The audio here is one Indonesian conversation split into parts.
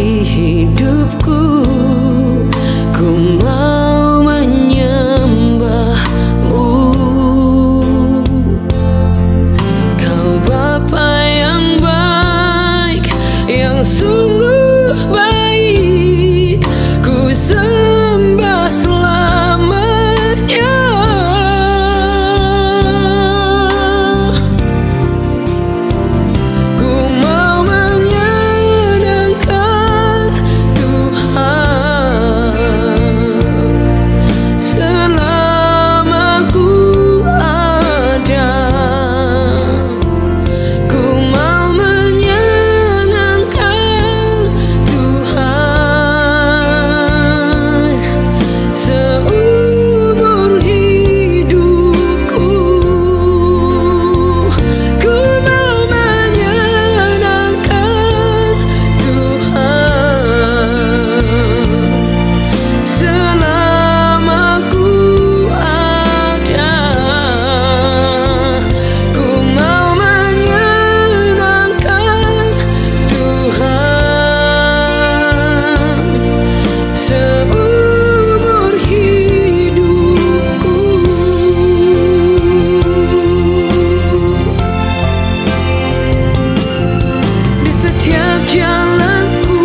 hidupku, ku mau menyembahmu. Kau Bapa yang baik, yang sungguh baik, ku sembah selamanya. Ku mau menyenangkan Tuhan selama ku ada. Ku mau menyenangkan Tuhan seumur hidupku. Ku mau menyenangkan Tuhan selama ku ada. Ku mau menyenangkan Tuhan seumur hidupku. Di setiap jalanku,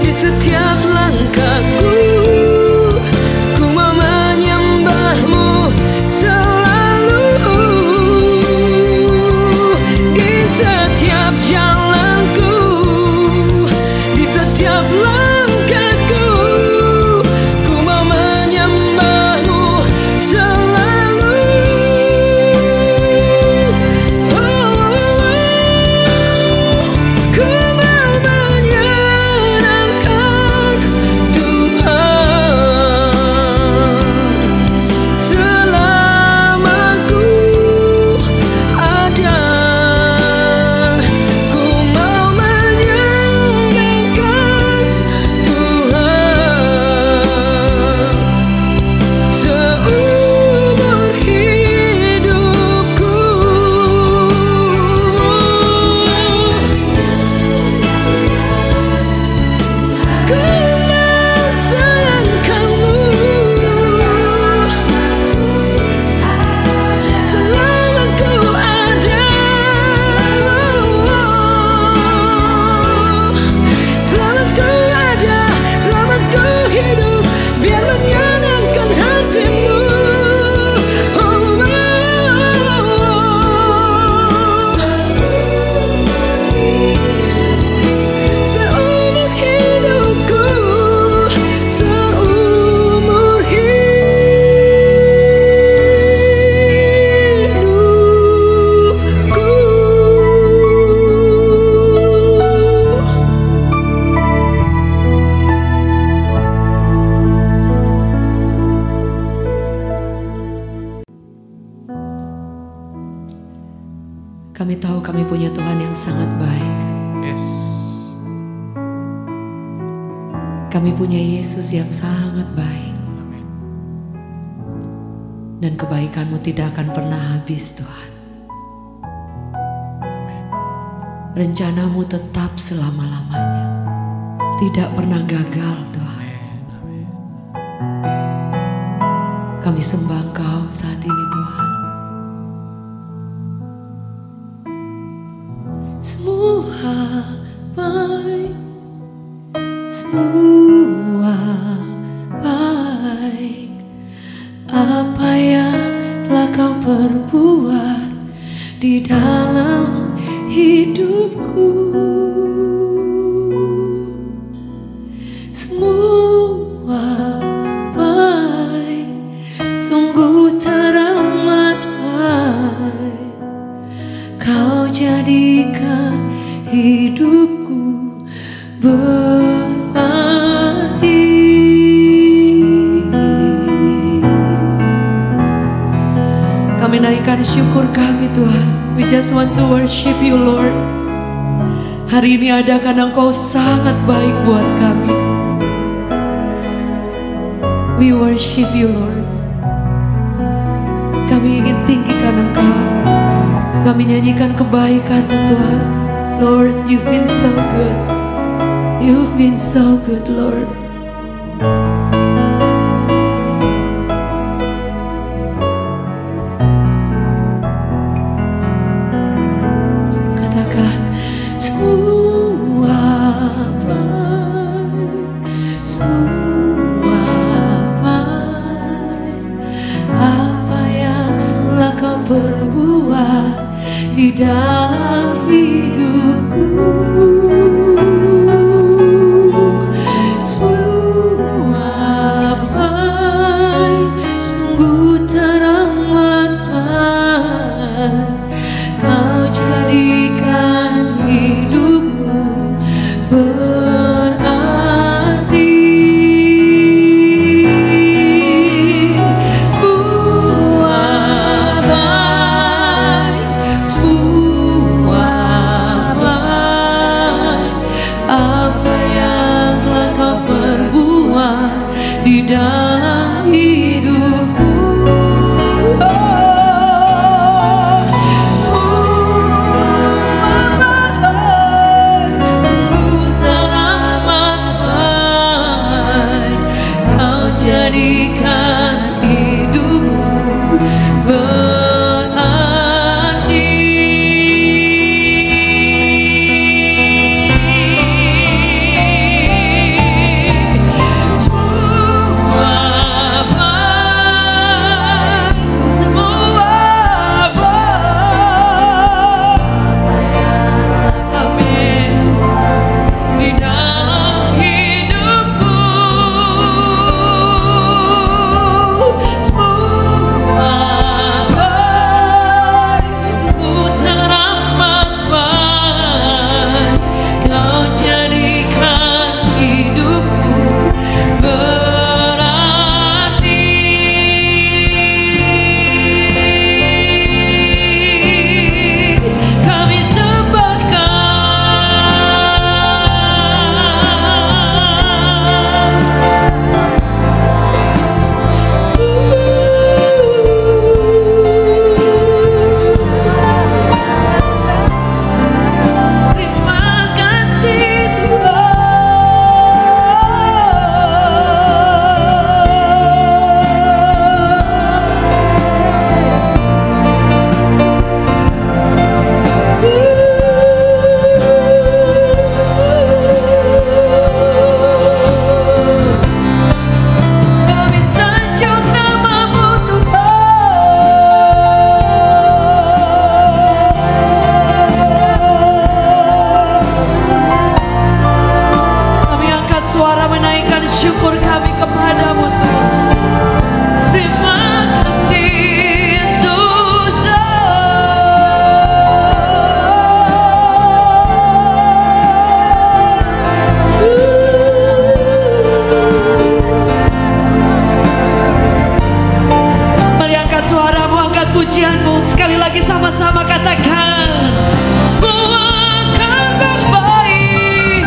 di setiap langkahku, ku mau menyembahmu selalu. Di setiap jalanku, di setiap langkahku, ku mau menyembahmu selalu. Ku mau menyenangkan Tuhan selama ku ada. Ku mau menyenangkan Tuhan seumur hidupku. Ku mau sayangkanmu selama ku ada. Selama ku ada, selama ku hidup, biar menyenangkan hatimu. Seumur hidupku, seumur hidupku. Kami tahu kami punya Tuhan yang sangat baik. Yes. Kami punya Yesus yang sangat baik. Amin. Dan kebaikan-Mu tidak akan pernah habis, Tuhan. Rencana-Mu tetap selama-lamanya. Tidak pernah gagal, Tuhan. Amin. Kami sembah Engkau saat ini, Tuhan. Semua baik, semua baik. Apa yang telah Kau perbuat di dalam hidupku, semua baik, sungguh teramat baik. Kau jadikan hidupku berarti. Kami naikkan syukur kami, Tuhan. We just want to worship You, Lord. Hari ini ada karena Engkau sangat baik buat kami. We worship You, Lord. Kami ingin tinggikan Engkau. Kami nyanyikan kebaikan-Mu, Tuhan. Lord, You've been so good. You've been so good, Lord. Katakan semua apa yang telah kau perbuat di dalam hidupku. Semua baik, sungguh teramat baik. Kau jadikan hidupku berarti. Semua baik, semua baik. Apa yang telah kau perbuat di dalam hidupku. Jadikan hidupmu berarti. Semua baik, semua baik. Amin. Di dalam hidupku. Suara menaikkan syukur kami kepadamu Tuhan. Terima kasih Yesus. Mari angkat suaramu, angkat pujianmu. Sekali lagi sama-sama katakan. Semua akan terbaik.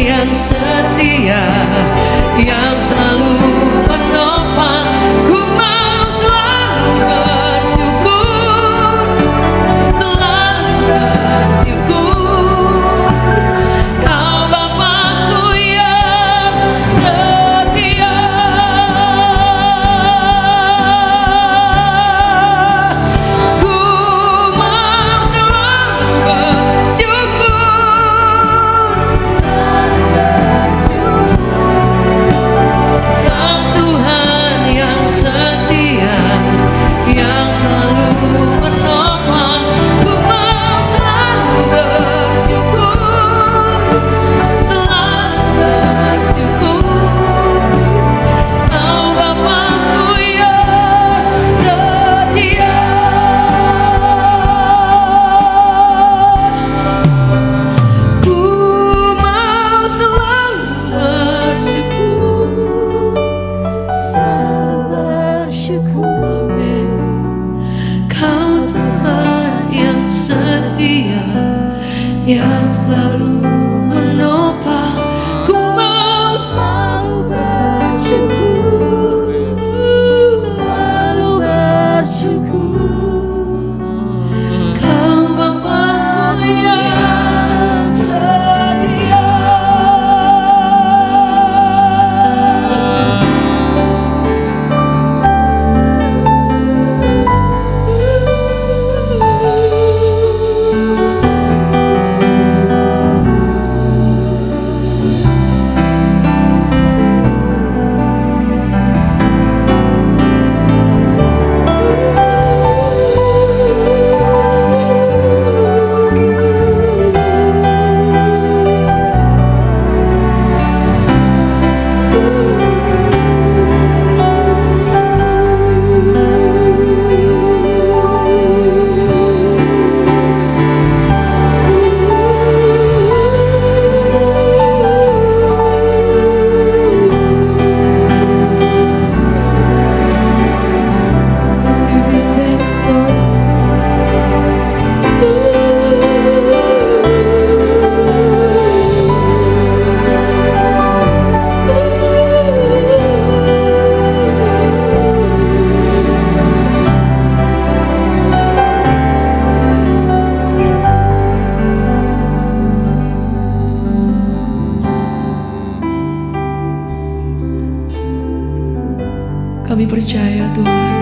yang setia, yang selalu Kami percaya Tuhan,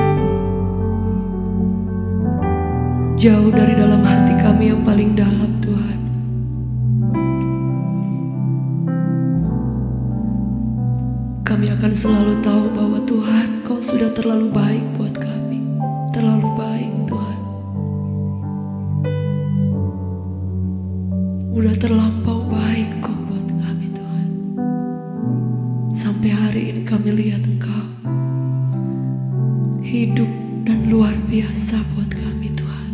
jauh dari dalam hati kami yang paling dalam Tuhan, kami akan selalu tahu bahwa Tuhan, Kau sudah terlalu baik buat kami. Terlalu baik Tuhan. Udah terlampau baik Kau buat kami Tuhan. Sampai hari ini kami lihat Engkau hidup dan luar biasa buat kami Tuhan.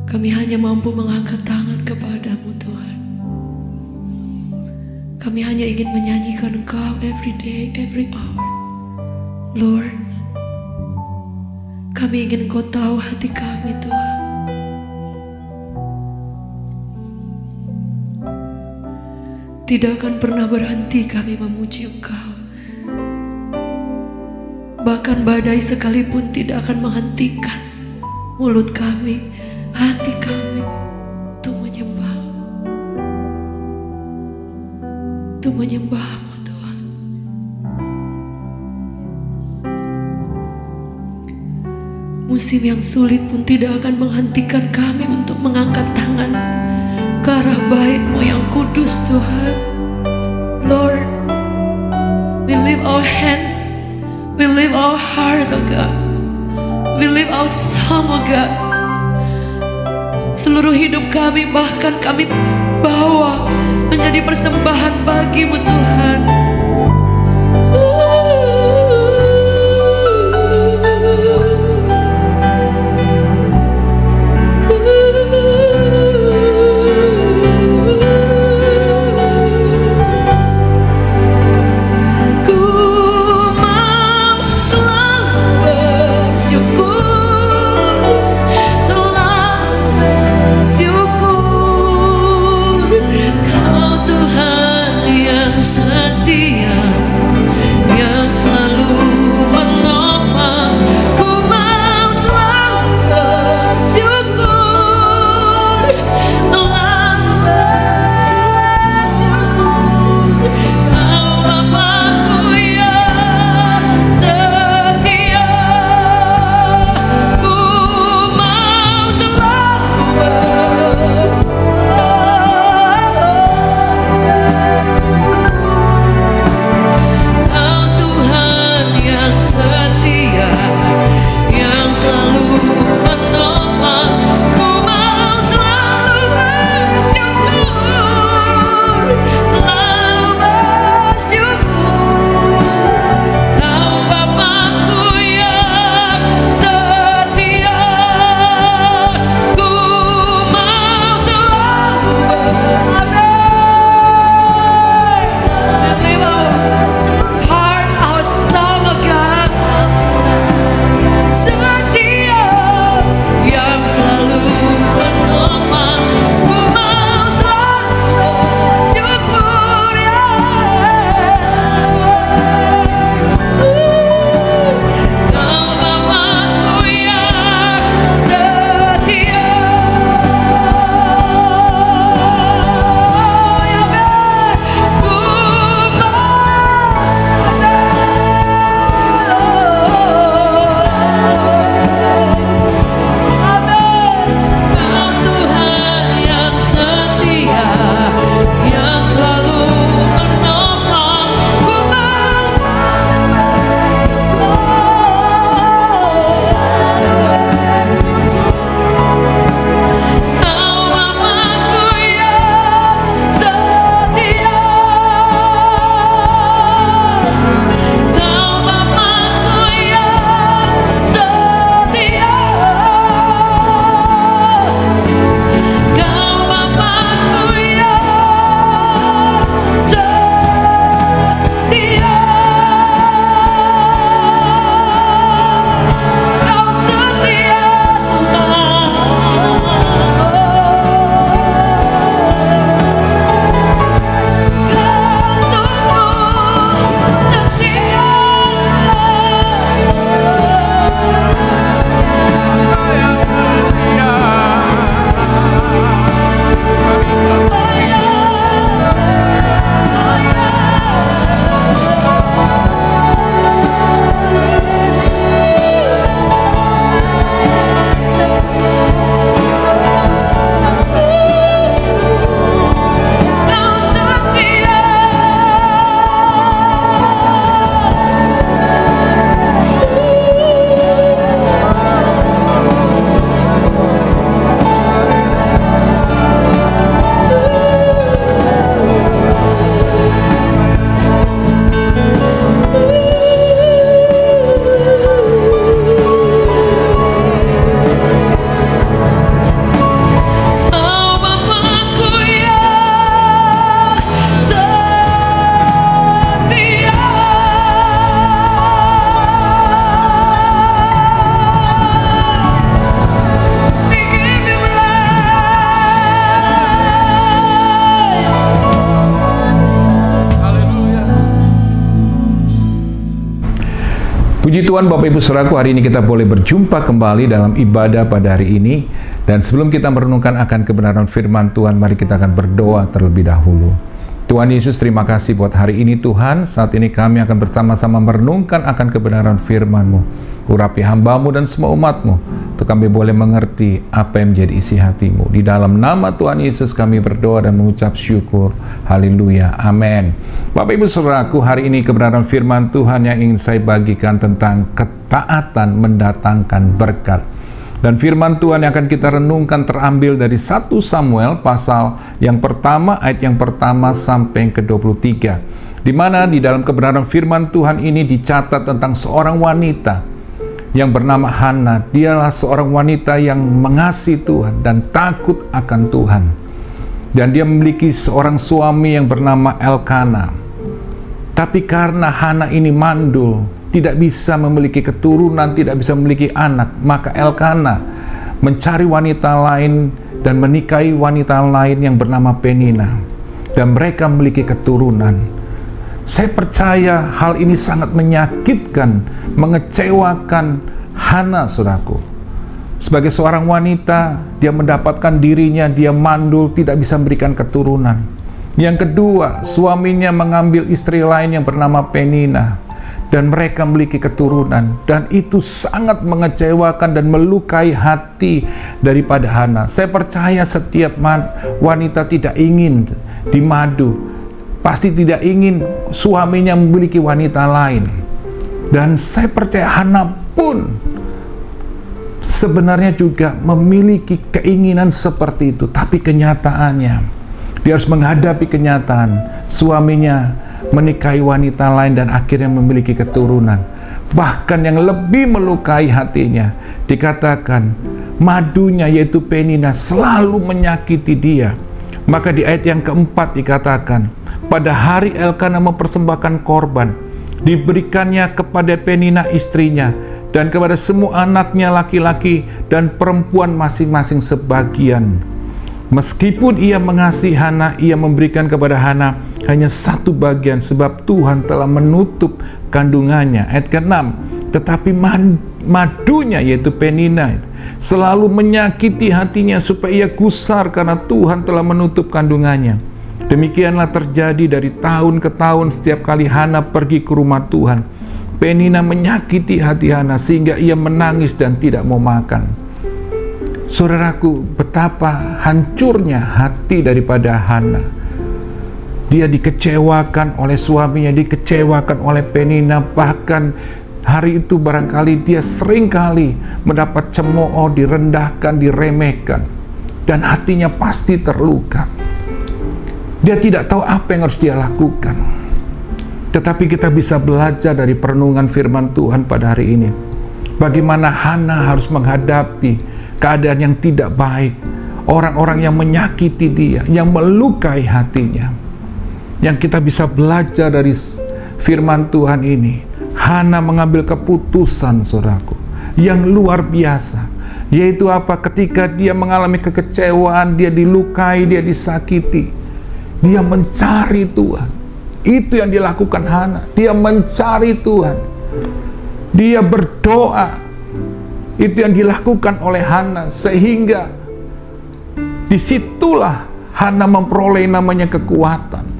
Kami hanya mampu mengangkat tangan kepadamu Tuhan. Kami hanya ingin menyanyikan Engkau every day, every hour. Lord, kami ingin Engkau tahu hati kami Tuhan. Tidak akan pernah berhenti kami memuji Engkau. Bahkan badai sekalipun tidak akan menghentikan mulut kami, hati kami untuk menyembah. Untuk menyembah-Mu Tuhan. Musim yang sulit pun tidak akan menghentikan kami untuk mengangkat tangan ke arah bait-Mu yang kudus Tuhan. Lord, we lift our hands, we lift our heart, oh God. We lift our song, oh God. Seluruh hidup kami, bahkan kami bawa menjadi persembahan bagi-Mu Tuhan. Kau Tuhan yang setia. Puji Tuhan Bapak Ibu Saudaraku, hari ini kita boleh berjumpa kembali dalam ibadah pada hari ini. Dan sebelum kita merenungkan akan kebenaran firman Tuhan, mari kita akan berdoa terlebih dahulu. Tuhan Yesus, terima kasih buat hari ini Tuhan. Saat ini kami akan bersama-sama merenungkan akan kebenaran firman-Mu. Urapi hamba-Mu dan semua umat-Mu, untuk kami boleh mengerti apa yang menjadi isi hati-Mu. Di dalam nama Tuhan Yesus kami berdoa dan mengucap syukur. Haleluya. Amin. Bapak Ibu Saudaraku, hari ini kebenaran firman Tuhan yang ingin saya bagikan tentang ketaatan mendatangkan berkat. Dan firman Tuhan yang akan kita renungkan terambil dari 1 Samuel pasal yang pertama, ayat yang pertama sampai yang ke-23. Di mana di dalam kebenaran firman Tuhan ini dicatat tentang seorang wanita yang bernama Hana. Dialah seorang wanita yang mengasihi Tuhan dan takut akan Tuhan. Dan dia memiliki seorang suami yang bernama Elkana. Tapi karena Hana ini mandul, tidak bisa memiliki keturunan, tidak bisa memiliki anak, maka Elkana mencari wanita lain dan menikahi wanita lain yang bernama Penina. Dan mereka memiliki keturunan. Saya percaya hal ini sangat menyakitkan, mengecewakan Hana, saudaraku. Sebagai seorang wanita, dia mendapatkan dirinya, dia mandul, tidak bisa memberikan keturunan. Yang kedua, suaminya mengambil istri lain yang bernama Penina, dan mereka memiliki keturunan. Dan itu sangat mengecewakan dan melukai hati daripada Hana. Saya percaya setiap wanita tidak ingin dimadu, pasti tidak ingin suaminya memiliki wanita lain. Dan saya percaya Hana pun sebenarnya juga memiliki keinginan seperti itu. Tapi kenyataannya, dia harus menghadapi kenyataan suaminya menikahi wanita lain dan akhirnya memiliki keturunan. Bahkan yang lebih melukai hatinya, dikatakan madunya yaitu Penina selalu menyakiti dia. Maka di ayat yang keempat dikatakan, pada hari Elkana mempersembahkan korban, diberikannya kepada Penina istrinya, dan kepada semua anaknya laki-laki dan perempuan masing-masing sebagian. Meskipun ia mengasihi Hana, ia memberikan kepada Hana hanya satu bagian, sebab Tuhan telah menutup kandungannya. Ayat ke-6, tetapi madunya yaitu Penina selalu menyakiti hatinya supaya ia gusar karena Tuhan telah menutup kandungannya. Demikianlah terjadi dari tahun ke tahun. Setiap kali Hana pergi ke rumah Tuhan, Penina menyakiti hati Hana sehingga ia menangis dan tidak mau makan. Saudaraku, betapa hancurnya hati daripada Hana. Dia dikecewakan oleh suaminya, dikecewakan oleh Penina. Bahkan hari itu barangkali dia seringkali mendapat cemooh, direndahkan, diremehkan, dan hatinya pasti terluka. Dia tidak tahu apa yang harus dia lakukan. Tetapi kita bisa belajar dari perenungan firman Tuhan pada hari ini, bagaimana Hana harus menghadapi keadaan yang tidak baik, orang-orang yang menyakiti dia, yang melukai hatinya. Yang kita bisa belajar dari firman Tuhan ini, Hana mengambil keputusan, saudaraku, yang luar biasa. Yaitu apa? Ketika dia mengalami kekecewaan, dia dilukai, dia disakiti, dia mencari Tuhan. Itu yang dilakukan Hana. Dia mencari Tuhan. Dia berdoa. Itu yang dilakukan oleh Hana. Sehingga disitulah Hana memperoleh namanya kekuatan.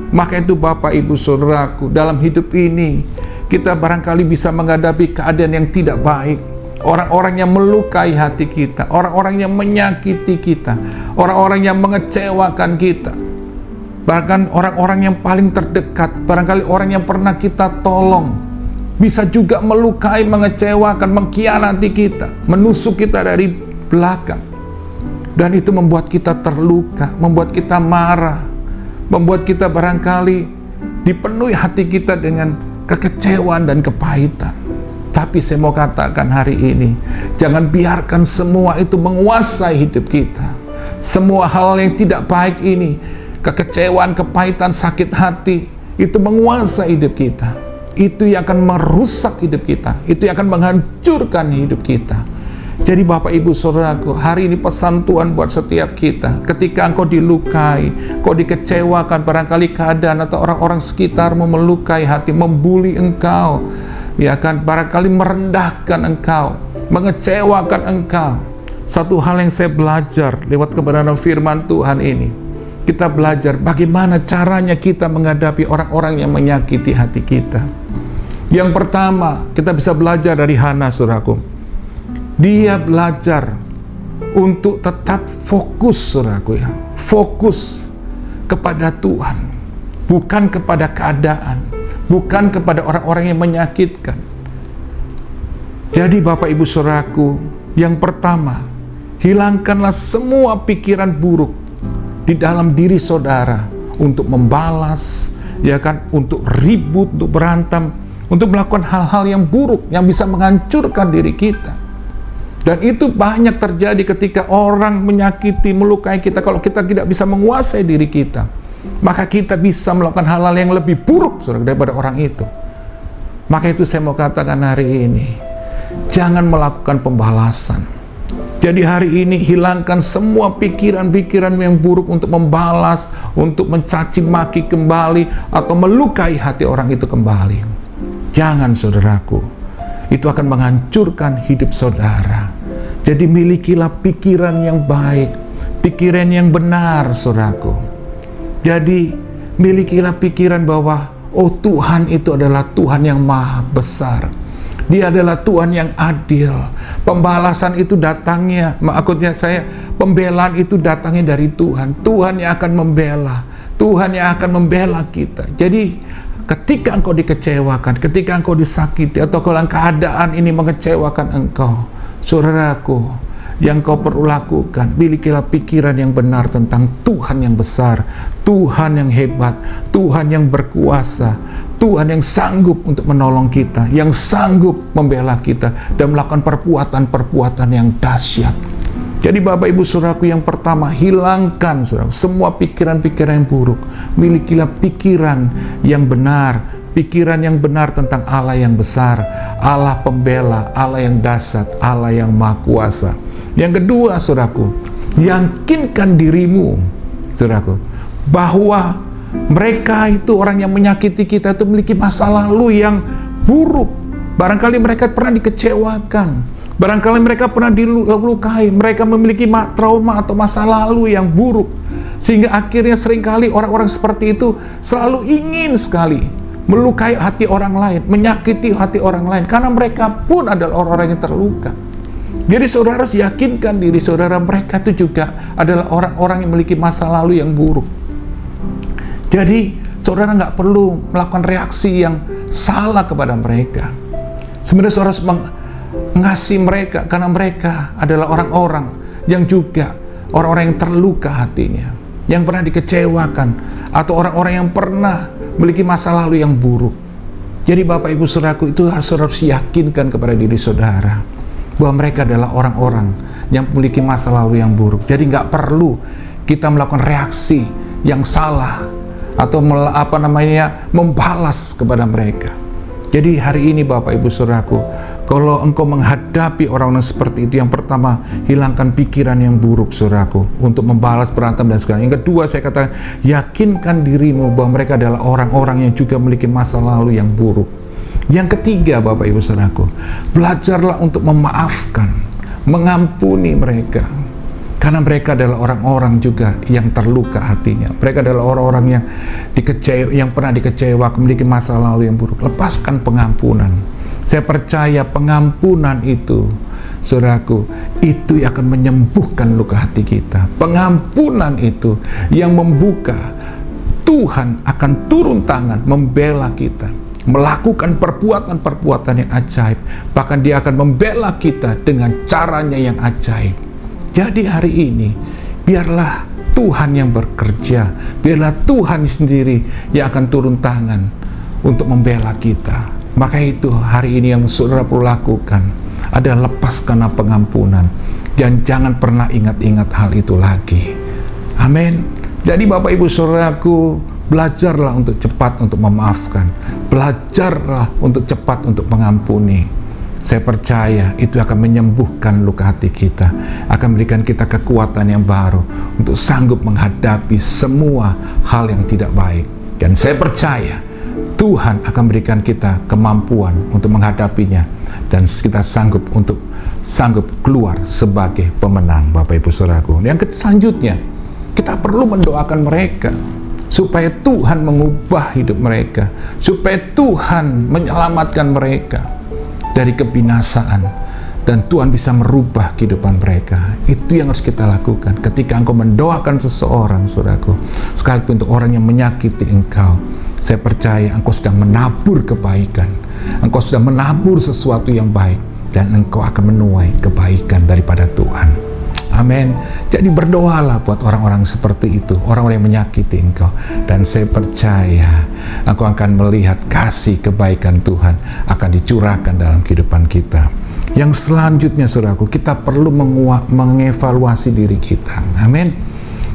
Maka itu Bapak Ibu Saudaraku, dalam hidup ini kita barangkali bisa menghadapi keadaan yang tidak baik. Orang-orang yang melukai hati kita, orang-orang yang menyakiti kita, orang-orang yang mengecewakan kita. Bahkan orang-orang yang paling terdekat, barangkali orang yang pernah kita tolong, bisa juga melukai, mengecewakan, mengkhianati kita, menusuk kita dari belakang. Dan itu membuat kita terluka, membuat kita marah, membuat kita barangkali dipenuhi hati kita dengan kekecewaan dan kepahitan. Tapi saya mau katakan hari ini, jangan biarkan semua itu menguasai hidup kita. Semua hal yang tidak baik ini, kekecewaan, kepahitan, sakit hati, itu menguasai hidup kita. Itu yang akan merusak hidup kita. Itu yang akan menghancurkan hidup kita. Jadi Bapak Ibu Saudaraku, hari ini pesan Tuhan buat setiap kita. Ketika engkau dilukai, engkau dikecewakan, barangkali keadaan atau orang-orang sekitarmu melukai hati, membuli engkau, ya kan, barangkali merendahkan Engkau, mengecewakan Engkau. Satu hal yang saya belajar lewat kebenaran firman Tuhan ini, kita belajar bagaimana caranya kita menghadapi orang-orang yang menyakiti hati kita. Yang pertama, kita bisa belajar dari Hana, saudaraku. Dia belajar untuk tetap fokus, saudaraku ya. Fokus kepada Tuhan, bukan kepada keadaan, bukan kepada orang-orang yang menyakitkan. Jadi Bapak Ibu saudaraku, yang pertama, hilangkanlah semua pikiran buruk di dalam diri saudara untuk membalas, ya kan, untuk ribut, untuk berantem, untuk melakukan hal-hal yang buruk yang bisa menghancurkan diri kita. Dan itu banyak terjadi ketika orang menyakiti, melukai kita. Kalau kita tidak bisa menguasai diri kita, maka kita bisa melakukan hal-hal yang lebih buruk, saudara, daripada orang itu. Maka itu saya mau katakan hari ini, jangan melakukan pembalasan. Jadi hari ini hilangkan semua pikiran-pikiran yang buruk untuk membalas, untuk mencaci maki kembali, atau melukai hati orang itu kembali. Jangan, saudaraku. Itu akan menghancurkan hidup saudara. Jadi milikilah pikiran yang baik, pikiran yang benar, saudaraku. Jadi milikilah pikiran bahwa, oh, Tuhan itu adalah Tuhan yang maha besar. Dia adalah Tuhan yang adil. Pembalasan itu datangnya, maksudnya pembelaan itu datangnya dari Tuhan. Tuhan yang akan membela, Tuhan yang akan membela kita. Jadi ketika engkau dikecewakan, ketika engkau disakiti, atau kalau keadaan ini mengecewakan engkau, saudaraku, yang kau perlu lakukan, milikilah pikiran yang benar tentang Tuhan yang besar, Tuhan yang hebat, Tuhan yang berkuasa, Tuhan yang sanggup untuk menolong kita, yang sanggup membela kita, dan melakukan perbuatan-perbuatan yang dahsyat. Jadi Bapak Ibu saudaraku, yang pertama, hilangkan, saudara, semua pikiran-pikiran yang buruk. Milikilah pikiran yang benar, pikiran yang benar tentang Allah yang besar, Allah pembela, Allah yang dahsyat, Allah yang maha kuasa. Yang kedua, saudaraku, yakinkan dirimu, saudaraku, bahwa mereka itu, orang yang menyakiti kita itu, memiliki masa lalu yang buruk. Barangkali mereka pernah dikecewakan, barangkali mereka pernah dilukai, mereka memiliki trauma atau masa lalu yang buruk, sehingga akhirnya seringkali orang-orang seperti itu selalu ingin sekali melukai hati orang lain, menyakiti hati orang lain, karena mereka pun adalah orang-orang yang terluka. Jadi saudara harus yakinkan diri saudara, mereka itu juga adalah orang-orang yang memiliki masa lalu yang buruk. Jadi saudara nggak perlu melakukan reaksi yang salah kepada mereka. Sebenarnya saudara harus mengasihi mereka, karena mereka adalah orang-orang yang juga orang-orang yang terluka hatinya, yang pernah dikecewakan, atau orang-orang yang pernah memiliki masa lalu yang buruk. Jadi Bapak Ibu saudaraku, itu harus yakinkan kepada diri saudara bahwa mereka adalah orang-orang yang memiliki masa lalu yang buruk. Jadi nggak perlu kita melakukan reaksi yang salah atau membalas kepada mereka. Jadi hari ini Bapak Ibu saudaraku, kalau engkau menghadapi orang-orang seperti itu, yang pertama, hilangkan pikiran yang buruk, saudaraku, untuk membalas, berantem, dan segala. Yang kedua, saya katakan, yakinkan dirimu bahwa mereka adalah orang-orang yang juga memiliki masa lalu yang buruk. Yang ketiga, Bapak Ibu saudaraku, belajarlah untuk memaafkan, mengampuni mereka. Karena mereka adalah orang-orang juga yang terluka hatinya. Mereka adalah orang-orang yang pernah dikecewakan, memiliki masa lalu yang buruk. Lepaskan pengampunan. Saya percaya pengampunan itu, saudaraku, itu akan menyembuhkan luka hati kita. Pengampunan itu yang membuka Tuhan akan turun tangan membela kita, melakukan perbuatan-perbuatan yang ajaib. Bahkan Dia akan membela kita dengan caranya yang ajaib. Jadi hari ini, biarlah Tuhan yang bekerja, biarlah Tuhan sendiri yang akan turun tangan untuk membela kita. Maka itu hari ini yang saudara perlu lakukan adalah lepaskanlah pengampunan, dan jangan pernah ingat-ingat hal itu lagi. Amin. Jadi Bapak Ibu saudaraku, belajarlah untuk cepat untuk memaafkan, belajarlah untuk cepat untuk mengampuni. Saya percaya itu akan menyembuhkan luka hati kita, akan memberikan kita kekuatan yang baru untuk sanggup menghadapi semua hal yang tidak baik. Dan saya percaya Tuhan akan berikan kita kemampuan untuk menghadapinya, dan kita sanggup keluar sebagai pemenang, Bapak Ibu Saudaraku. Yang selanjutnya, kita perlu mendoakan mereka supaya Tuhan mengubah hidup mereka, supaya Tuhan menyelamatkan mereka dari kebinasaan, dan Tuhan bisa merubah kehidupan mereka. Itu yang harus kita lakukan ketika engkau mendoakan seseorang, saudaraku, sekalipun untuk orang yang menyakiti engkau. Saya percaya engkau sedang menabur kebaikan, engkau sedang menabur sesuatu yang baik, dan engkau akan menuai kebaikan daripada Tuhan. Amin. Jadi berdoalah buat orang-orang seperti itu, orang-orang yang menyakiti engkau, dan saya percaya engkau akan melihat kasih kebaikan Tuhan akan dicurahkan dalam kehidupan kita. Yang selanjutnya, saudaraku, kita perlu mengevaluasi diri kita. Amin.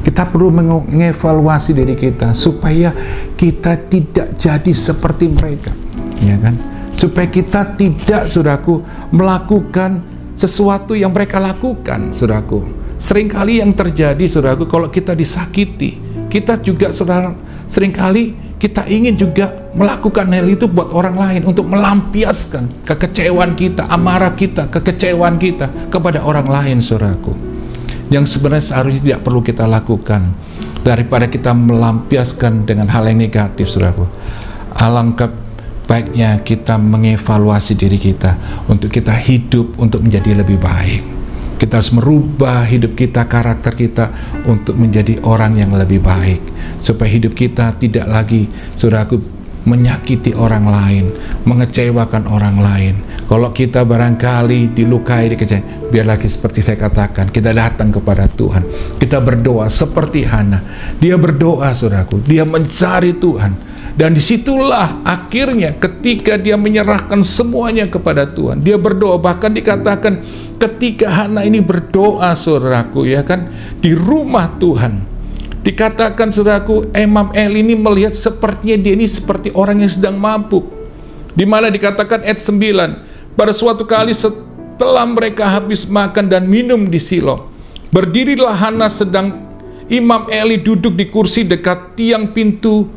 Kita perlu mengevaluasi diri kita supaya kita tidak jadi seperti mereka, ya kan? Supaya kita tidak, saudaraku, melakukan sesuatu yang mereka lakukan, saudaraku. Seringkali yang terjadi, saudaraku, kalau kita disakiti, kita juga, saudara, seringkali kita ingin juga melakukan hal itu buat orang lain untuk melampiaskan kekecewaan kita, amarah kita, kekecewaan kita kepada orang lain, saudaraku. Yang sebenarnya seharusnya tidak perlu kita lakukan. Daripada kita melampiaskan dengan hal yang negatif, saudaraku, alangkah baiknya kita mengevaluasi diri kita untuk kita hidup untuk menjadi lebih baik. Kita harus merubah hidup kita, karakter kita, untuk menjadi orang yang lebih baik, supaya hidup kita tidak lagi, saudaraku, menyakiti orang lain, mengecewakan orang lain. Kalau kita barangkali dilukai, dikecewakan, biar lagi seperti saya katakan, kita datang kepada Tuhan, kita berdoa seperti Hana. Dia berdoa, saudaraku, dia mencari Tuhan, dan disitulah akhirnya ketika dia menyerahkan semuanya kepada Tuhan, dia berdoa. Bahkan dikatakan ketika Hana ini berdoa, saudaraku, ya kan, di rumah Tuhan, dikatakan, saudaraku, Imam Eli ini melihat sepertinya dia ini seperti orang yang sedang mabuk. Di mana dikatakan ayat 9, pada suatu kali setelah mereka habis makan dan minum di Silo, berdirilah Hana sedang Imam Eli duduk di kursi dekat tiang pintu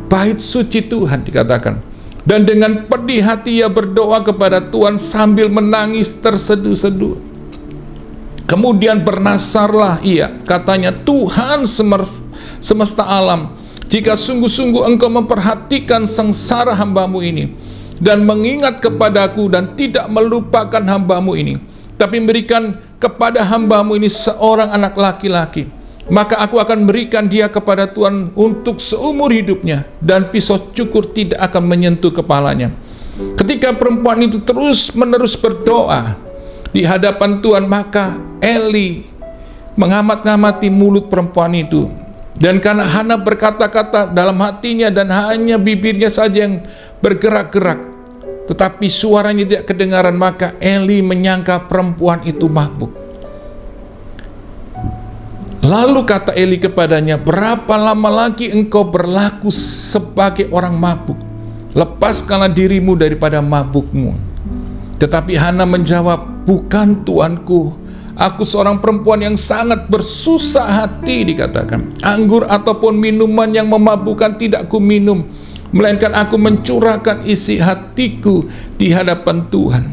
bait suci Tuhan, dikatakan. Dan dengan pedih hati ia berdoa kepada Tuhan sambil menangis terseduh-seduh. Kemudian bernasarlah ia, katanya, Tuhan semesta alam, jika sungguh-sungguh engkau memperhatikan sengsara hambamu ini, dan mengingat kepadaku, dan tidak melupakan hambamu ini, tapi memberikan kepada hambamu ini seorang anak laki-laki, maka aku akan berikan dia kepada Tuhan untuk seumur hidupnya, dan pisau cukur tidak akan menyentuh kepalanya. Ketika perempuan itu terus-menerus berdoa di hadapan Tuhan, maka Eli mengamat-ngamati mulut perempuan itu, dan karena Hana berkata-kata dalam hatinya dan hanya bibirnya saja yang bergerak-gerak, tetapi suaranya tidak kedengaran, maka Eli menyangka perempuan itu mabuk. Lalu kata Eli kepadanya, berapa lama lagi engkau berlaku sebagai orang mabuk? Lepaskanlah dirimu daripada mabukmu. Tetapi Hana menjawab, bukan tuanku, aku seorang perempuan yang sangat bersusah hati, dikatakan. Anggur ataupun minuman yang memabukkan tidak ku minum, melainkan aku mencurahkan isi hatiku di hadapan Tuhan.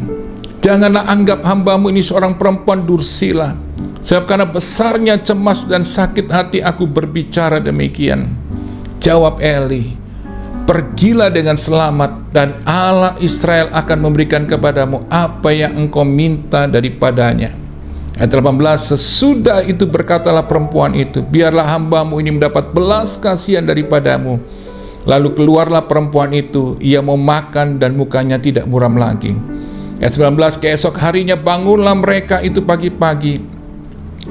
Janganlah anggap hambamu ini seorang perempuan dursila, sebab karena besarnya cemas dan sakit hati aku berbicara demikian. Jawab Eli, pergilah dengan selamat, dan Allah Israel akan memberikan kepadamu apa yang engkau minta daripadanya. Ayat 18, sesudah itu berkatalah perempuan itu, biarlah hambamu ini mendapat belas kasihan daripadamu. Lalu keluarlah perempuan itu, ia mau makan dan mukanya tidak muram lagi. Ayat 19, keesok harinya bangunlah mereka itu pagi-pagi,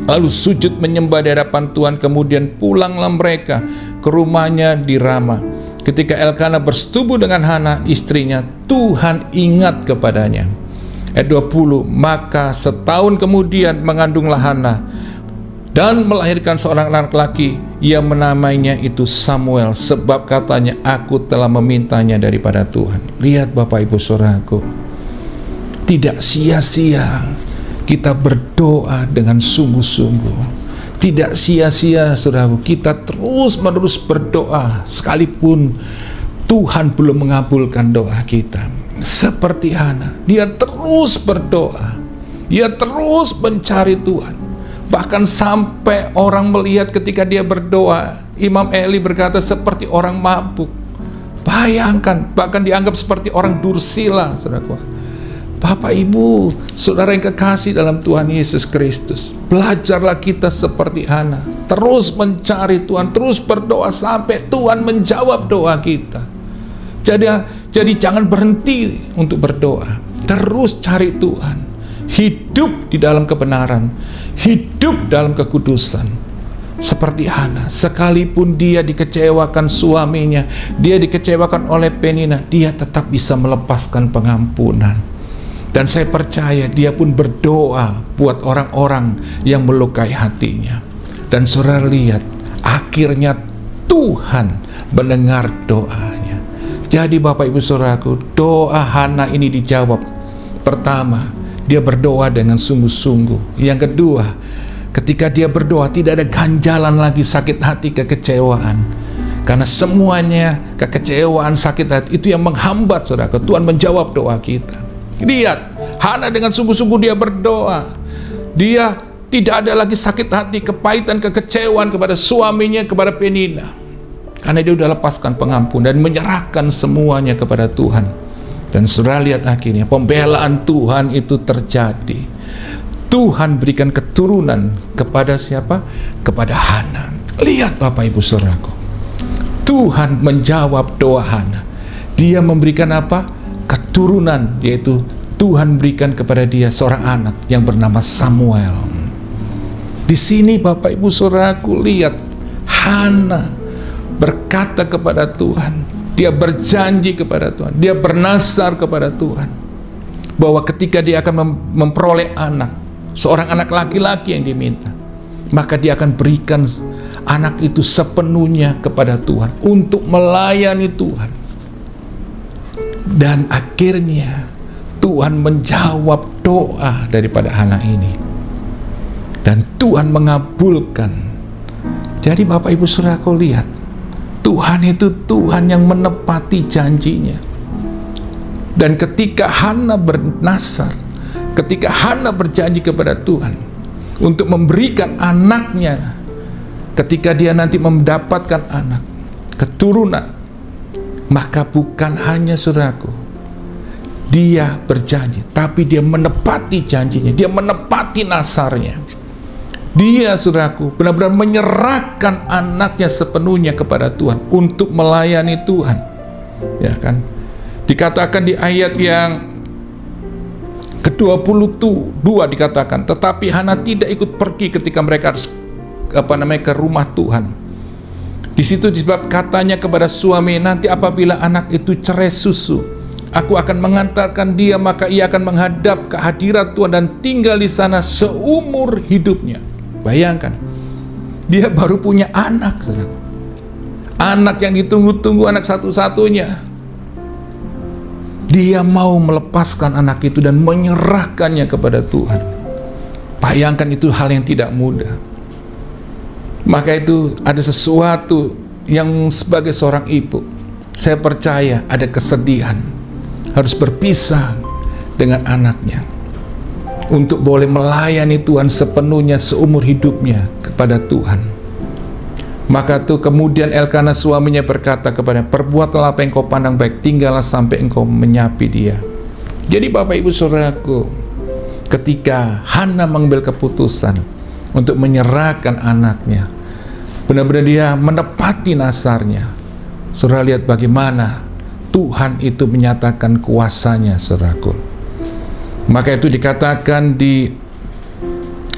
lalu sujud menyembah di hadapan Tuhan, kemudian pulanglah mereka ke rumahnya di Rama. Ketika Elkana bersetubuh dengan Hana istrinya, Tuhan ingat kepadanya. Ayat 20, maka setahun kemudian mengandunglah Hana dan melahirkan seorang anak laki. Ia menamainya itu Samuel, sebab katanya, aku telah memintanya daripada Tuhan. Lihat Bapak Ibu Saudaraku, tidak sia-sia kita berdoa dengan sungguh-sungguh. Tidak sia-sia, saudaraku, kita terus-menerus berdoa, sekalipun Tuhan belum mengabulkan doa kita. Seperti Hana, dia terus berdoa, dia terus mencari Tuhan. Bahkan sampai orang melihat ketika dia berdoa, Imam Eli berkata seperti orang mabuk. Bayangkan, bahkan dianggap seperti orang dursila, saudaraku. Bapak, Ibu, saudara yang kekasih dalam Tuhan Yesus Kristus, belajarlah kita seperti Hana, terus mencari Tuhan, terus berdoa sampai Tuhan menjawab doa kita. Jadi jangan berhenti untuk berdoa, terus cari Tuhan, hidup di dalam kebenaran, hidup dalam kekudusan. Seperti Hana, sekalipun dia dikecewakan suaminya, dia dikecewakan oleh Penina, dia tetap bisa melepaskan pengampunan. Dan saya percaya dia pun berdoa buat orang-orang yang melukai hatinya. Dan saudara lihat, akhirnya Tuhan mendengar doanya. Jadi Bapak Ibu Saudaraku, doa Hana ini dijawab. Pertama, dia berdoa dengan sungguh-sungguh. Yang kedua, ketika dia berdoa tidak ada ganjalan lagi sakit hati, kekecewaan. Karena semuanya kekecewaan, sakit hati itu yang menghambat saudara. Tuhan menjawab doa kita. Lihat, Hana dengan sungguh-sungguh dia berdoa. Dia tidak ada lagi sakit hati, kepahitan, kekecewaan kepada suaminya, kepada Penina. Karena dia sudah lepaskan pengampun dan menyerahkan semuanya kepada Tuhan. Dan saudara lihat akhirnya pembelaan Tuhan itu terjadi. Tuhan berikan keturunan kepada siapa? Kepada Hana. Lihat Bapak Ibu Saudaraku, Tuhan menjawab doa Hana. Dia memberikan apa? Keturunan, yaitu Tuhan berikan kepada dia seorang anak yang bernama Samuel. Di sini Bapak Ibu Saudaraku lihat Hana berkata kepada Tuhan, dia berjanji kepada Tuhan, dia bernazar kepada Tuhan bahwa ketika dia akan memperoleh anak, seorang anak laki-laki yang diminta, maka dia akan berikan anak itu sepenuhnya kepada Tuhan untuk melayani Tuhan. Dan akhirnya Tuhan menjawab doa daripada Hana ini, dan Tuhan mengabulkan. Jadi Bapak Ibu Saudaraku lihat, Tuhan itu Tuhan yang menepati janjinya. Dan ketika Hana bernazar, ketika Hana berjanji kepada Tuhan untuk memberikan anaknya, ketika dia nanti mendapatkan anak, keturunan, maka bukan hanya saudaraku, dia berjanji, tapi dia menepati janjinya, dia menepati nazarnya. Dia saudaraku benar-benar menyerahkan anaknya sepenuhnya kepada Tuhan untuk melayani Tuhan. Ya kan? Dikatakan di ayat yang ke-22 dikatakan, tetapi Hana tidak ikut pergi ketika mereka harus ke rumah Tuhan. Di situ disebab katanya kepada suami, nanti apabila anak itu cerai susu, aku akan mengantarkan dia, maka ia akan menghadap ke hadirat Tuhan dan tinggal di sana seumur hidupnya. Bayangkan, dia baru punya anak, saudara. Anak yang ditunggu-tunggu, anak satu-satunya. Dia mau melepaskan anak itu dan menyerahkannya kepada Tuhan. Bayangkan, itu hal yang tidak mudah. Maka itu ada sesuatu yang sebagai seorang ibu, saya percaya ada kesedihan, harus berpisah dengan anaknya untuk boleh melayani Tuhan sepenuhnya seumur hidupnya kepada Tuhan. Maka itu kemudian Elkana suaminya berkata kepadanya, perbuatlah apa yang kau pandang baik, tinggallah sampai engkau menyapi dia. Jadi Bapak Ibu Saudaraku, ketika Hana mengambil keputusan untuk menyerahkan anaknya, benar-benar dia menepati nazarnya. Saudara lihat bagaimana Tuhan itu menyatakan kuasanya, saudaraku. Maka itu dikatakan di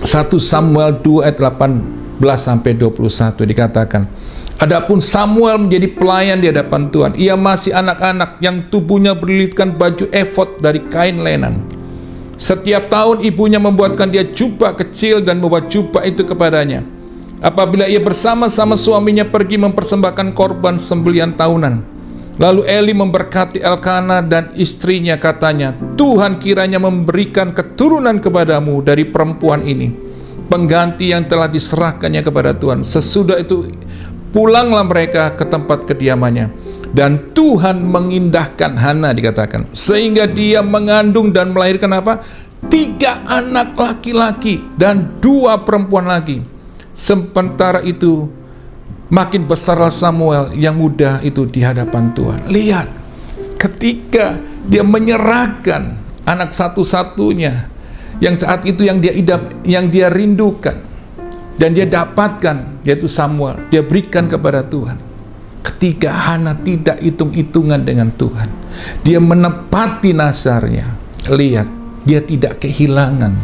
1 Samuel 2 ayat 18 sampai 21 dikatakan, adapun Samuel menjadi pelayan di hadapan Tuhan. Ia masih anak-anak yang tubuhnya berlilitkan baju efod dari kain lenan. Setiap tahun ibunya membuatkan dia jubah kecil dan membuat jubah itu kepadanya. Apabila ia bersama-sama suaminya pergi mempersembahkan korban sembelihan tahunan. Lalu Eli memberkati Elkana dan istrinya, katanya, Tuhan kiranya memberikan keturunan kepadamu dari perempuan ini, pengganti yang telah diserahkannya kepada Tuhan. Sesudah itu pulanglah mereka ke tempat kediamannya. Dan Tuhan mengindahkan Hana, dikatakan, sehingga dia mengandung dan melahirkan apa? 3 anak laki-laki dan 2 perempuan lagi. Sementara itu makin besarlah Samuel yang muda itu di hadapan Tuhan. Lihat, ketika dia menyerahkan anak satu-satunya yang saat itu yang dia yang dia rindukan dan dia dapatkan, yaitu Samuel, dia berikan kepada Tuhan. Ketika Hana tidak hitung-hitungan dengan Tuhan, dia menepati nazarnya. Lihat, dia tidak kehilangan,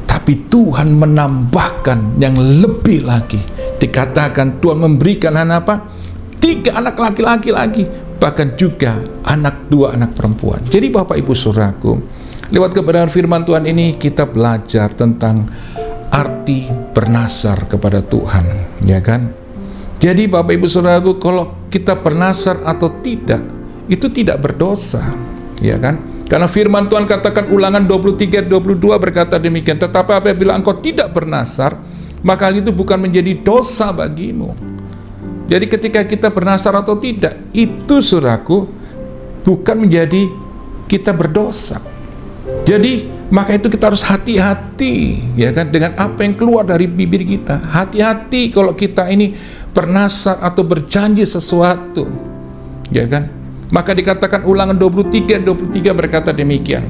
tapi Tuhan menambahkan yang lebih lagi. Dikatakan Tuhan memberikan Hana apa? 3 anak laki-laki lagi, bahkan juga 2 anak perempuan. Jadi Bapak Ibu Saudaraku, lewat kebenaran firman Tuhan ini kita belajar tentang arti bernazar kepada Tuhan, ya kan? Jadi Bapak Ibu Saudaraku, kalau kita bernazar atau tidak, itu tidak berdosa, ya kan? Karena firman Tuhan katakan, Ulangan 23:22 berkata demikian, tetapi apabila engkau tidak bernazar, maka hal itu bukan menjadi dosa bagimu. Jadi ketika kita bernazar atau tidak, itu saudaraku bukan menjadi kita berdosa. Jadi maka itu kita harus hati-hati, ya kan, dengan apa yang keluar dari bibir kita. Hati-hati kalau kita ini bernazar atau berjanji sesuatu, ya kan. Maka dikatakan Ulangan 23:23 berkata demikian,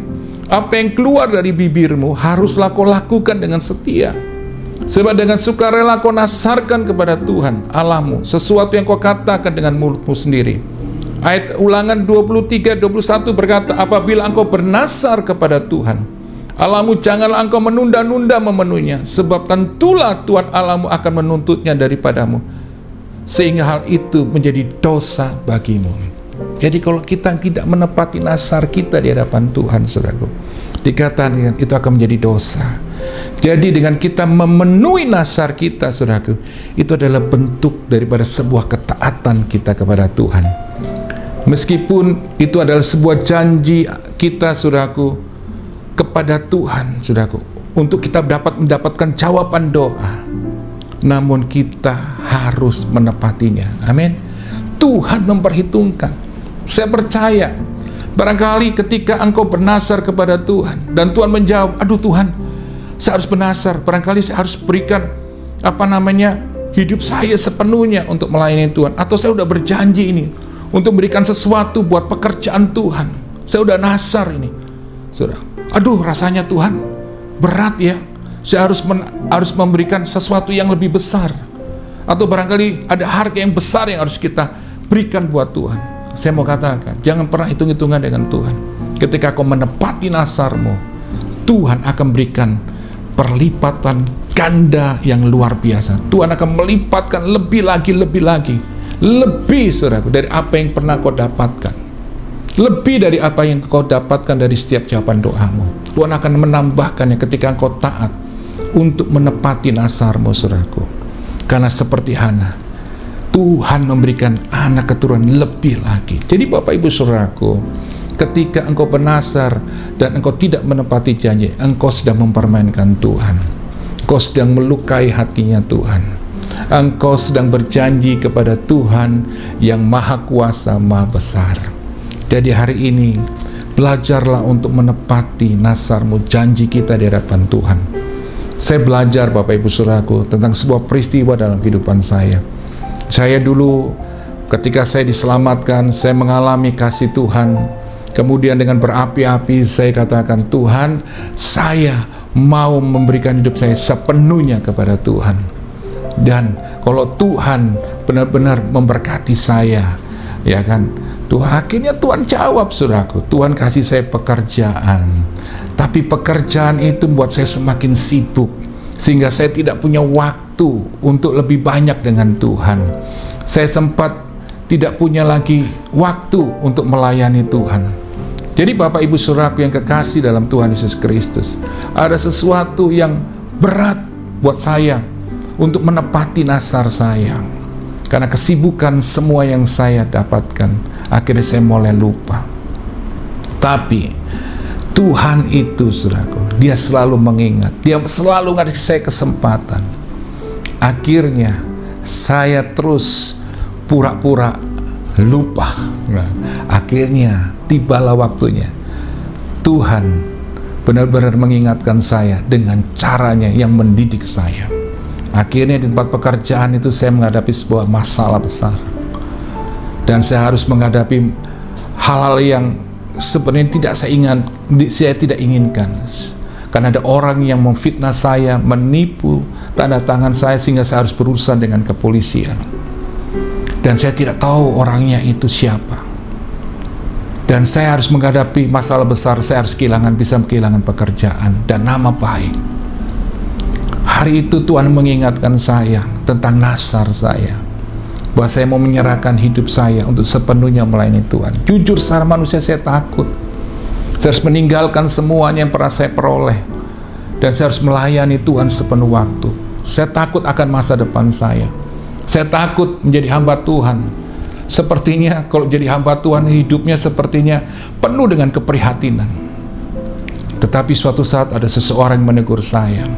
apa yang keluar dari bibirmu haruslah kau lakukan dengan setia, sebab dengan sukarela kau nazarkan kepada Tuhan Allahmu sesuatu yang kau katakan dengan mulutmu sendiri. Ayat Ulangan 23:21 berkata, apabila engkau bernazar kepada Tuhan Allahmu, janganlah engkau menunda-nunda memenuhinya, sebab tentulah Tuhan Allahmu akan menuntutnya daripadamu, sehingga hal itu menjadi dosa bagimu. Jadi kalau kita tidak menepati nazar kita di hadapan Tuhan, saudaraku, dikatakan itu akan menjadi dosa. Jadi dengan kita memenuhi nazar kita, saudaraku, itu adalah bentuk daripada sebuah ketaatan kita kepada Tuhan. Meskipun itu adalah sebuah janji kita, saudaraku, kepada Tuhan, saudaraku, untuk kita dapat mendapatkan jawaban doa, namun kita harus menepatinya. Amin. Tuhan memperhitungkan. Saya percaya, barangkali ketika engkau bernazar kepada Tuhan dan Tuhan menjawab, aduh Tuhan, saya harus bernazar, barangkali saya harus berikan hidup saya sepenuhnya untuk melayani Tuhan, atau saya udah berjanji ini untuk berikan sesuatu buat pekerjaan Tuhan, saya udah nazar ini, saudara. Aduh, rasanya Tuhan berat ya, saya harus memberikan sesuatu yang lebih besar, atau barangkali ada harga yang besar yang harus kita berikan buat Tuhan. Saya mau katakan, jangan pernah hitung-hitungan dengan Tuhan. Ketika kau menepati nazarmu, Tuhan akan berikan perlipatan ganda yang luar biasa. Tuhan akan melipatkan lebih lagi, saudaraku, dari apa yang pernah kau dapatkan. Lebih dari apa yang kau dapatkan dari setiap jawaban doamu. Tuhan akan menambahkannya ketika kau taat untuk menepati nazarmu, saudaraku. Karena seperti Hana, Tuhan memberikan anak keturunan lebih lagi. Jadi Bapak Ibu Saudaraku, ketika engkau bernazar dan engkau tidak menepati janji, engkau sedang mempermainkan Tuhan. Engkau sedang melukai hatinya Tuhan. Engkau sedang berjanji kepada Tuhan yang Maha Kuasa, Maha Besar. Jadi hari ini, belajarlah untuk menepati nazarmu, janji kita di hadapan Tuhan. Saya belajar Bapak Ibu Saudaraku tentang sebuah peristiwa dalam kehidupan saya. Saya dulu ketika saya diselamatkan, saya mengalami kasih Tuhan. Kemudian dengan berapi-api saya katakan, Tuhan, saya mau memberikan hidup saya sepenuhnya kepada Tuhan. Dan kalau Tuhan benar-benar memberkati saya, ya kan, akhirnya Tuhan jawab, saudaraku. Tuhan kasih saya pekerjaan. Tapi pekerjaan itu membuat saya semakin sibuk, sehingga saya tidak punya waktu untuk lebih banyak dengan Tuhan. Saya sempat tidak punya lagi waktu untuk melayani Tuhan. Jadi Bapak Ibu Saudaraku yang kekasih dalam Tuhan Yesus Kristus, ada sesuatu yang berat buat saya untuk menepati nazar saya. Karena kesibukan semua yang saya dapatkan, akhirnya saya mulai lupa. Tapi Tuhan itu, saudaraku, Dia selalu mengingat, Dia selalu ngasih saya kesempatan. Akhirnya saya terus pura-pura lupa. Nah, akhirnya tibalah waktunya Tuhan benar-benar mengingatkan saya dengan caranya yang mendidik saya. Akhirnya di tempat pekerjaan itu saya menghadapi sebuah masalah besar, dan saya harus menghadapi hal-hal yang sebenarnya saya tidak inginkan. Karena ada orang yang memfitnah saya, menipu tanda tangan saya, sehingga saya harus berurusan dengan kepolisian. Dan saya tidak tahu orangnya itu siapa. Dan saya harus menghadapi masalah besar, saya harus bisa kehilangan pekerjaan dan nama baik. Hari itu Tuhan mengingatkan saya tentang nasar saya, bahwa saya mau menyerahkan hidup saya untuk sepenuhnya melayani Tuhan. Jujur secara manusia saya takut. Saya harus meninggalkan semuanya yang pernah saya peroleh, dan saya harus melayani Tuhan sepenuh waktu. Saya takut akan masa depan saya. Saya takut menjadi hamba Tuhan. Sepertinya kalau jadi hamba Tuhan, hidupnya sepertinya penuh dengan keprihatinan. Tetapi suatu saat ada seseorang yang menegur saya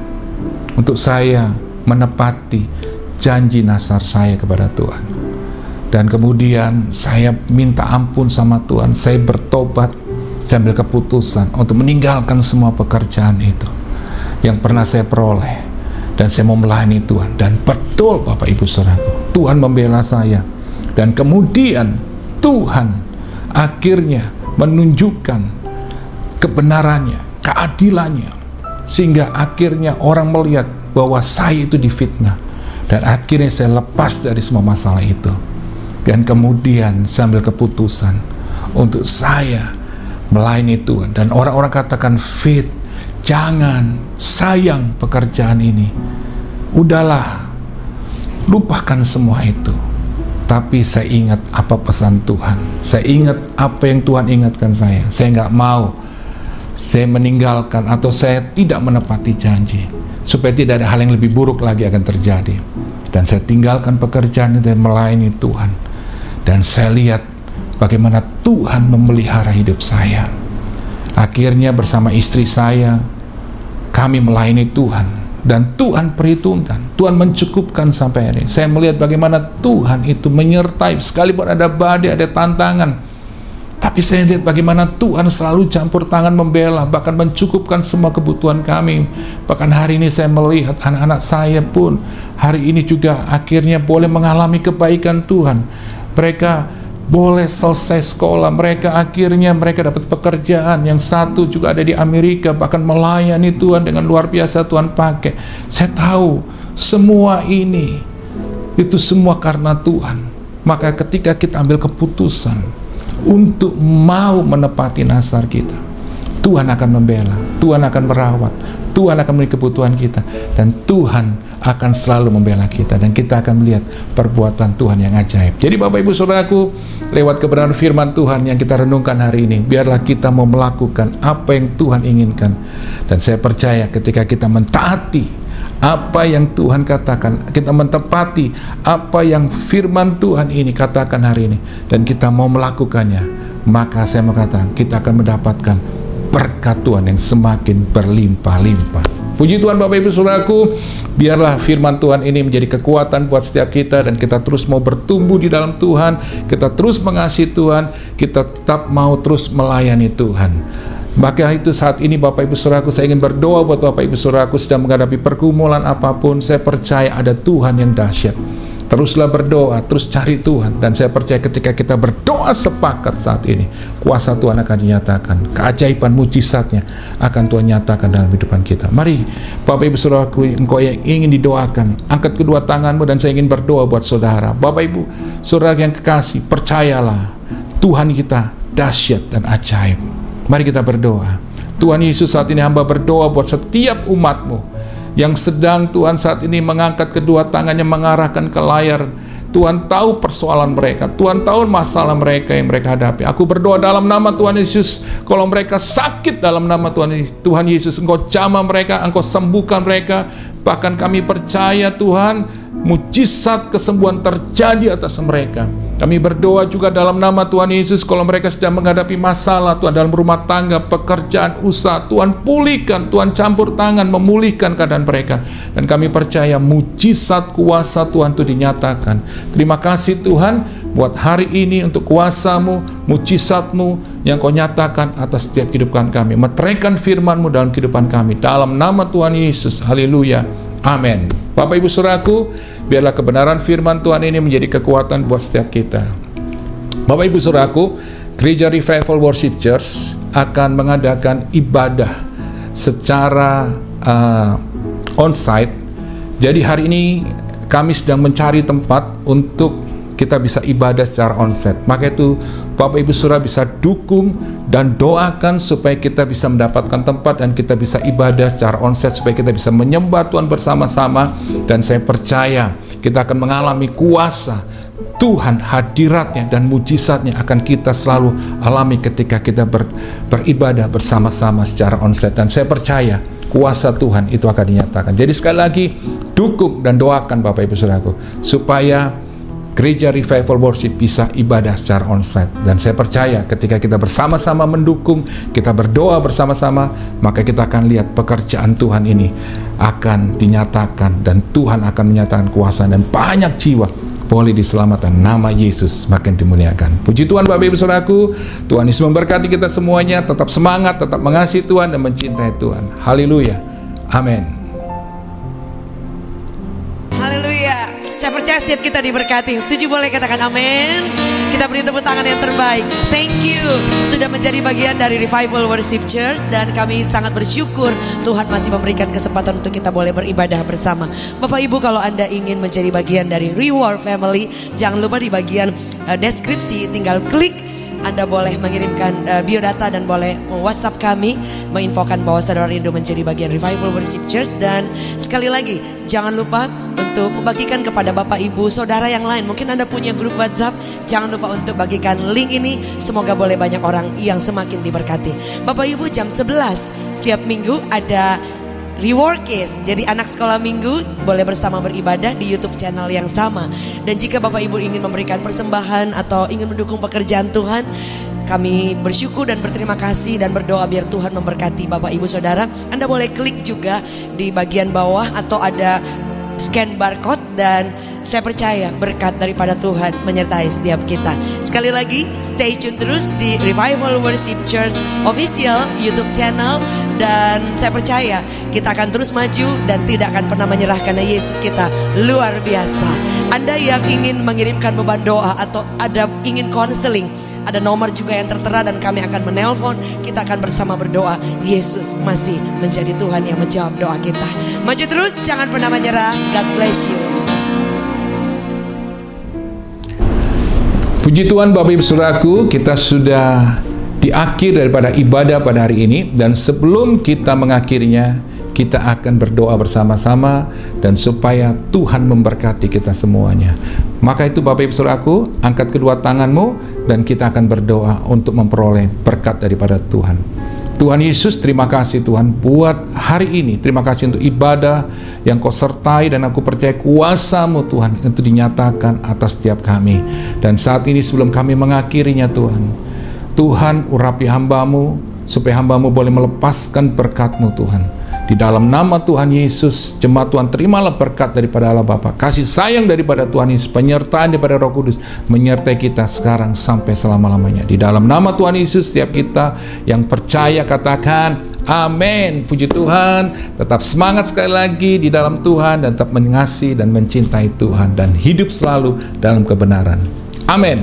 untuk saya menepati janji nasar saya kepada Tuhan. Dan kemudian saya minta ampun sama Tuhan, saya bertobat, saya ambil keputusan untuk meninggalkan semua pekerjaan itu yang pernah saya peroleh, dan saya mau melayani Tuhan. Dan betul Bapak Ibu Saudaraku, Tuhan membela saya, dan kemudian Tuhan akhirnya menunjukkan kebenarannya, keadilannya, sehingga akhirnya orang melihat bahwa saya itu difitnah, dan akhirnya saya lepas dari semua masalah itu. Dan kemudian saya ambil keputusan untuk saya melayani Tuhan. Dan orang-orang katakan, Fit, jangan, sayang pekerjaan ini, udahlah, lupakan semua itu. Tapi saya ingat apa pesan Tuhan, saya ingat apa yang Tuhan ingatkan saya nggak mau saya meninggalkan atau saya tidak menepati janji, supaya tidak ada hal yang lebih buruk lagi akan terjadi. Dan saya tinggalkan pekerjaan itu dan melayani Tuhan. Dan saya lihat bagaimana Tuhan memelihara hidup saya. Akhirnya bersama istri saya, kami melayani Tuhan, dan Tuhan perhitungkan, Tuhan mencukupkan sampai hari ini. Saya melihat bagaimana Tuhan itu menyertai, sekalipun ada badai, ada tantangan, tapi saya lihat bagaimana Tuhan selalu campur tangan membela, bahkan mencukupkan semua kebutuhan kami. Bahkan hari ini saya melihat anak-anak saya pun hari ini juga akhirnya boleh mengalami kebaikan Tuhan. Mereka boleh selesai sekolah, mereka dapat pekerjaan. Yang satu juga ada di Amerika, bahkan melayani Tuhan dengan luar biasa Tuhan pakai. Saya tahu semua ini itu semua karena Tuhan. Maka ketika kita ambil keputusan untuk mau menepati nasar kita, Tuhan akan membela, Tuhan akan merawat, Tuhan akan memenuhi kebutuhan kita, dan Tuhan akan selalu membela kita, dan kita akan melihat perbuatan Tuhan yang ajaib. Jadi Bapak Ibu Saudaraku, lewat kebenaran firman Tuhan yang kita renungkan hari ini, biarlah kita mau melakukan apa yang Tuhan inginkan. Dan saya percaya ketika kita mentaati apa yang Tuhan katakan, kita mentepati apa yang firman Tuhan ini katakan hari ini, dan kita mau melakukannya, maka saya mau katakan kita akan mendapatkan berkat Tuhan yang semakin berlimpah-limpah. Puji Tuhan Bapak Ibu Saudaraku, biarlah firman Tuhan ini menjadi kekuatan buat setiap kita, dan kita terus mau bertumbuh di dalam Tuhan, kita terus mengasihi Tuhan, kita tetap mau terus melayani Tuhan. Maka itu saat ini Bapak Ibu Saudaraku, saya ingin berdoa buat Bapak Ibu Saudaraku sedang menghadapi pergumulan apapun. Saya percaya ada Tuhan yang dahsyat. Teruslah berdoa, terus cari Tuhan, dan saya percaya ketika kita berdoa sepakat saat ini, kuasa Tuhan akan dinyatakan, keajaiban mujizatnya akan Tuhan nyatakan dalam kehidupan kita. Mari Bapak Ibu Saudaraku, engkau yang ingin didoakan, angkat kedua tanganmu, dan saya ingin berdoa buat saudara. Bapak Ibu Saudara yang kekasih, percayalah Tuhan kita dahsyat dan ajaib. Mari kita berdoa. Tuhan Yesus, saat ini hamba berdoa buat setiap umat-Mu yang sedang Tuhan saat ini mengangkat kedua tangannya mengarahkan ke layar. Tuhan tahu persoalan mereka, Tuhan tahu masalah mereka yang mereka hadapi. Aku berdoa dalam nama Tuhan Yesus, kalau mereka sakit dalam nama Tuhan Yesus, Engkau jamah mereka, Engkau sembuhkan mereka. Bahkan kami percaya Tuhan, mujizat kesembuhan terjadi atas mereka. Kami berdoa juga dalam nama Tuhan Yesus, kalau mereka sedang menghadapi masalah Tuhan dalam rumah tangga, pekerjaan, usaha, Tuhan pulihkan, Tuhan campur tangan memulihkan keadaan mereka. Dan kami percaya mujizat kuasa Tuhan itu dinyatakan. Terima kasih Tuhan, buat hari ini, untuk kuasa-Mu, mujizat-Mu yang Kau nyatakan atas setiap kehidupan kami. Meteraikan firman-Mu dalam kehidupan kami, dalam nama Tuhan Yesus. Haleluya, amin. Bapak Ibu Saudaraku, biarlah kebenaran firman Tuhan ini menjadi kekuatan buat setiap kita. Bapak Ibu Saudaraku, Gereja Revival Worship Church akan mengadakan ibadah secara on-site. Jadi hari ini kami sedang mencari tempat untuk kita bisa ibadah secara on-site. Maka itu Bapak Ibu Saudara bisa dukung dan doakan supaya kita bisa mendapatkan tempat dan kita bisa ibadah secara on-site, supaya kita bisa menyembah Tuhan bersama-sama. Dan saya percaya kita akan mengalami kuasa Tuhan, hadiratnya dan mujizatnya akan kita selalu alami ketika kita beribadah bersama-sama secara on-site. Dan saya percaya kuasa Tuhan itu akan dinyatakan. Jadi sekali lagi, dukung dan doakan Bapak Ibu Saudaraku supaya Gereja Revival Worship bisa ibadah secara on-site. Dan saya percaya ketika kita bersama-sama mendukung, kita berdoa bersama-sama, maka kita akan lihat pekerjaan Tuhan ini akan dinyatakan, dan Tuhan akan menyatakan kuasa, dan banyak jiwa boleh diselamatkan. Nama Yesus makin dimuliakan. Puji Tuhan Bapak Ibu Saudaraku, Tuhan Yesus memberkati kita semuanya. Tetap semangat, tetap mengasihi Tuhan dan mencintai Tuhan. Haleluya, amin. Haleluya. Saya percaya setiap kita diberkati. Setuju boleh katakan amin. Kita beri tepuk tangan yang terbaik. Thank you sudah menjadi bagian dari Revival Worship Church, dan kami sangat bersyukur Tuhan masih memberikan kesempatan untuk kita boleh beribadah bersama. Bapak Ibu, kalau Anda ingin menjadi bagian dari Reward Family, jangan lupa di bagian deskripsi tinggal klik. Anda boleh mengirimkan biodata dan boleh WhatsApp kami menginfokan bahwa saudara rindu menjadi bagian Revival Worship Church. Dan sekali lagi, jangan lupa untuk membagikan kepada Bapak Ibu Saudara yang lain. Mungkin Anda punya grup WhatsApp, jangan lupa untuk bagikan link ini. Semoga boleh banyak orang yang semakin diberkati. Bapak Ibu, jam 11 setiap minggu ada Reward Case. Jadi anak sekolah minggu boleh bersama beribadah di YouTube channel yang sama. Dan jika Bapak Ibu ingin memberikan persembahan atau ingin mendukung pekerjaan Tuhan, kami bersyukur dan berterima kasih dan berdoa biar Tuhan memberkati Bapak Ibu Saudara. Anda boleh klik juga di bagian bawah atau ada scan barcode, dan saya percaya berkat daripada Tuhan menyertai setiap kita. Sekali lagi, stay tune terus di Revival Worship Church Official YouTube channel. Dan saya percaya kita akan terus maju dan tidak akan pernah menyerah, karena Yesus kita luar biasa. Anda yang ingin mengirimkan beban doa atau ada ingin konseling, ada nomor juga yang tertera dan kami akan menelpon. Kita akan bersama berdoa. Yesus masih menjadi Tuhan yang menjawab doa kita. Maju terus, jangan pernah menyerah. God bless you. Puji Tuhan Bapak Ibu Saudaraku, kita sudah di akhir daripada ibadah pada hari ini. Dan sebelum kita mengakhirinya, kita akan berdoa bersama-sama dan supaya Tuhan memberkati kita semuanya. Maka itu Bapak Ibu Saudaraku, angkat kedua tanganmu dan kita akan berdoa untuk memperoleh berkat daripada Tuhan. Tuhan Yesus, terima kasih Tuhan buat hari ini. Terima kasih untuk ibadah yang Kau sertai, dan aku percaya kuasa-Mu Tuhan itu dinyatakan atas setiap kami. Dan saat ini sebelum kami mengakhirinya Tuhan urapi hamba-Mu supaya hamba-Mu boleh melepaskan berkat-Mu Tuhan. Di dalam nama Tuhan Yesus, jemaat Tuhan terimalah berkat daripada Allah Bapa, kasih sayang daripada Tuhan Yesus, penyertaan daripada Roh Kudus menyertai kita sekarang sampai selama-lamanya. Di dalam nama Tuhan Yesus, setiap kita yang percaya katakan amin. Puji Tuhan. Tetap semangat sekali lagi di dalam Tuhan, dan tetap mengasihi dan mencintai Tuhan, dan hidup selalu dalam kebenaran. Amin.